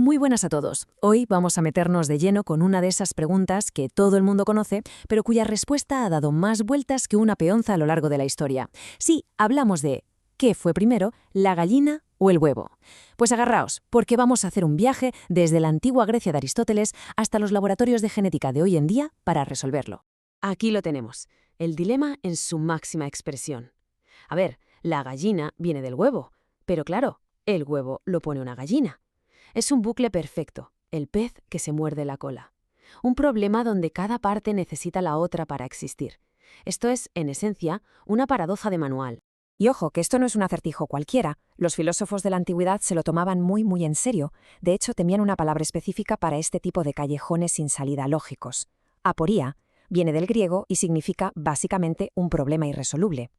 Muy buenas a todos. Hoy vamos a meternos de lleno con una de esas preguntas que todo el mundo conoce, pero cuya respuesta ha dado más vueltas que una peonza a lo largo de la historia. Sí, hablamos de ¿qué fue primero, la gallina o el huevo? Pues agarraos, porque vamos a hacer un viaje desde la antigua Grecia de Aristóteles hasta los laboratorios de genética de hoy en día para resolverlo. Aquí lo tenemos, el dilema en su máxima expresión. A ver, la gallina viene del huevo, pero claro, el huevo lo pone una gallina. Es un bucle perfecto, el pez que se muerde la cola. Un problema donde cada parte necesita la otra para existir. Esto es, en esencia, una paradoja de manual. Y ojo, que esto no es un acertijo cualquiera. Los filósofos de la antigüedad se lo tomaban muy en serio. De hecho, temían una palabra específica para este tipo de callejones sin salida lógicos. Aporía viene del griego y significa, básicamente, un problema irresoluble.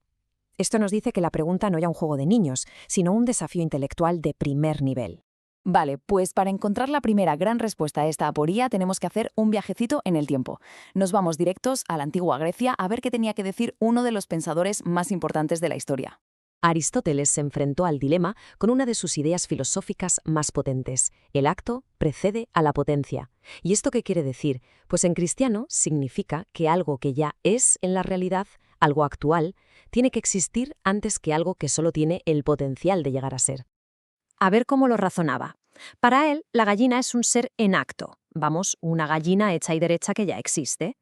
Esto nos dice que la pregunta no era un juego de niños, sino un desafío intelectual de primer nivel. Vale, pues para encontrar la primera gran respuesta a esta aporía tenemos que hacer un viajecito en el tiempo. Nos vamos directos a la antigua Grecia a ver qué tenía que decir uno de los pensadores más importantes de la historia. Aristóteles se enfrentó al dilema con una de sus ideas filosóficas más potentes. El acto precede a la potencia. ¿Y esto qué quiere decir? Pues en cristiano significa que algo que ya es en la realidad, algo actual, tiene que existir antes que algo que solo tiene el potencial de llegar a ser. A ver cómo lo razonaba. Para él, la gallina es un ser en acto. Vamos, una gallina hecha y derecha que ya existe.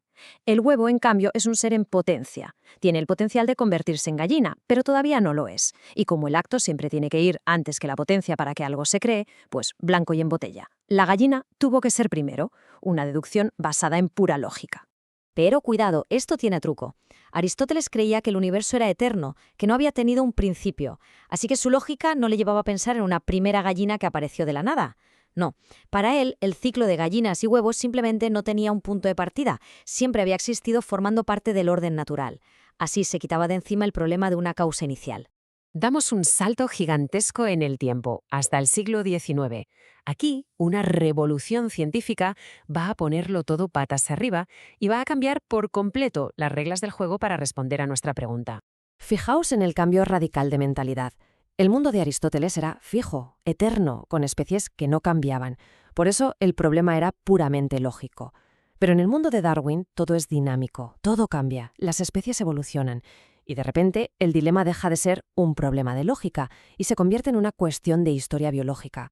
El huevo, en cambio, es un ser en potencia. Tiene el potencial de convertirse en gallina, pero todavía no lo es. Y como el acto siempre tiene que ir antes que la potencia para que algo se cree, pues blanco y en botella. La gallina tuvo que ser primero, una deducción basada en pura lógica. Pero cuidado, esto tiene truco. Aristóteles creía que el universo era eterno, que no había tenido un principio, así que su lógica no le llevaba a pensar en una primera gallina que apareció de la nada. No, para él el ciclo de gallinas y huevos simplemente no tenía un punto de partida, siempre había existido formando parte del orden natural. Así se quitaba de encima el problema de una causa inicial. Damos un salto gigantesco en el tiempo, hasta el siglo XIX. Aquí, una revolución científica va a ponerlo todo patas arriba y va a cambiar por completo las reglas del juego para responder a nuestra pregunta. Fijaos en el cambio radical de mentalidad. El mundo de Aristóteles era fijo, eterno, con especies que no cambiaban. Por eso el problema era puramente lógico. Pero en el mundo de Darwin todo es dinámico, todo cambia, las especies evolucionan. Y de repente, el dilema deja de ser un problema de lógica y se convierte en una cuestión de historia biológica.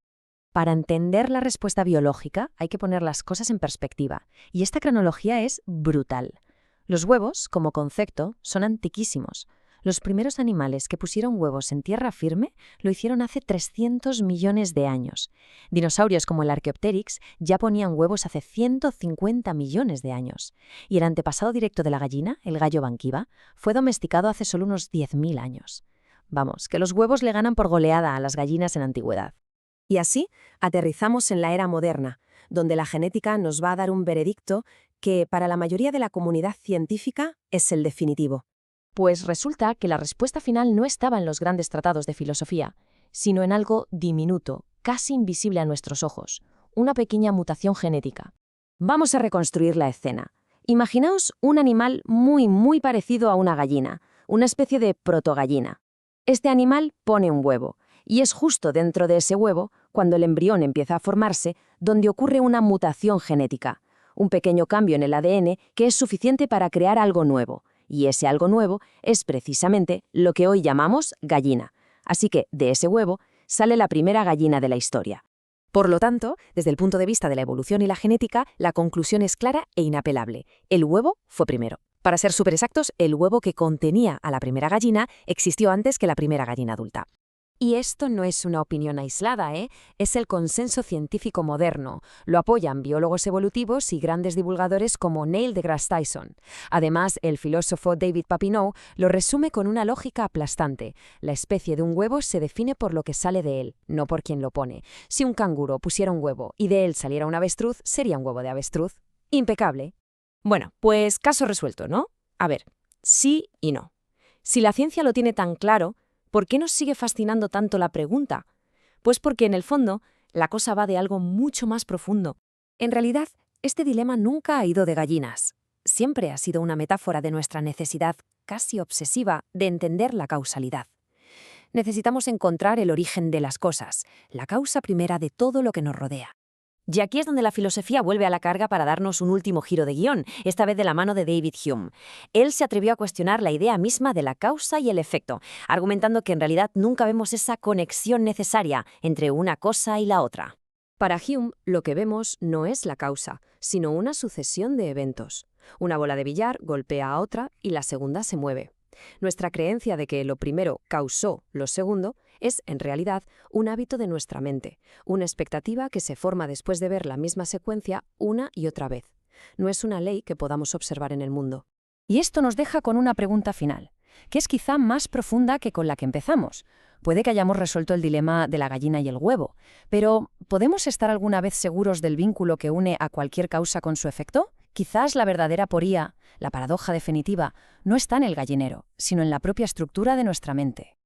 Para entender la respuesta biológica hay que poner las cosas en perspectiva, y esta cronología es brutal. Los huevos, como concepto, son antiquísimos. Los primeros animales que pusieron huevos en tierra firme lo hicieron hace 300 millones de años. Dinosaurios como el Archaeopteryx ya ponían huevos hace 150 millones de años. Y el antepasado directo de la gallina, el gallo banquiva, fue domesticado hace solo unos 10.000 años. Vamos, que los huevos le ganan por goleada a las gallinas en antigüedad. Y así aterrizamos en la era moderna, donde la genética nos va a dar un veredicto que, para la mayoría de la comunidad científica, es el definitivo. Pues resulta que la respuesta final no estaba en los grandes tratados de filosofía, sino en algo diminuto, casi invisible a nuestros ojos, una pequeña mutación genética. Vamos a reconstruir la escena. Imaginaos un animal muy parecido a una gallina, una especie de protogallina. Este animal pone un huevo, y es justo dentro de ese huevo, cuando el embrión empieza a formarse, donde ocurre una mutación genética, un pequeño cambio en el ADN que es suficiente para crear algo nuevo. Y ese algo nuevo es precisamente lo que hoy llamamos gallina. Así que, de ese huevo, sale la primera gallina de la historia. Por lo tanto, desde el punto de vista de la evolución y la genética, la conclusión es clara e inapelable. El huevo fue primero. Para ser súper exactos, el huevo que contenía a la primera gallina existió antes que la primera gallina adulta. Y esto no es una opinión aislada, es el consenso científico moderno. Lo apoyan biólogos evolutivos y grandes divulgadores como Neil deGrasse Tyson. Además, el filósofo David Papineau lo resume con una lógica aplastante. La especie de un huevo se define por lo que sale de él, no por quien lo pone. Si un canguro pusiera un huevo y de él saliera un avestruz, sería un huevo de avestruz. Impecable. Bueno, pues caso resuelto, ¿no? A ver, sí y no. Si la ciencia lo tiene tan claro, ¿por qué nos sigue fascinando tanto la pregunta? Pues porque en el fondo la cosa va de algo mucho más profundo. En realidad, este dilema nunca ha ido de gallinas. Siempre ha sido una metáfora de nuestra necesidad casi obsesiva de entender la causalidad. Necesitamos encontrar el origen de las cosas, la causa primera de todo lo que nos rodea. Y aquí es donde la filosofía vuelve a la carga para darnos un último giro de guión, esta vez de la mano de David Hume. Él se atrevió a cuestionar la idea misma de la causa y el efecto, argumentando que en realidad nunca vemos esa conexión necesaria entre una cosa y la otra. Para Hume, lo que vemos no es la causa, sino una sucesión de eventos. Una bola de billar golpea a otra y la segunda se mueve. Nuestra creencia de que lo primero causó lo segundo es, en realidad, un hábito de nuestra mente, una expectativa que se forma después de ver la misma secuencia una y otra vez. No es una ley que podamos observar en el mundo. Y esto nos deja con una pregunta final, que es quizá más profunda que con la que empezamos. Puede que hayamos resuelto el dilema de la gallina y el huevo, pero ¿podemos estar alguna vez seguros del vínculo que une a cualquier causa con su efecto? Quizás la verdadera aporía, la paradoja definitiva, no está en el gallinero, sino en la propia estructura de nuestra mente.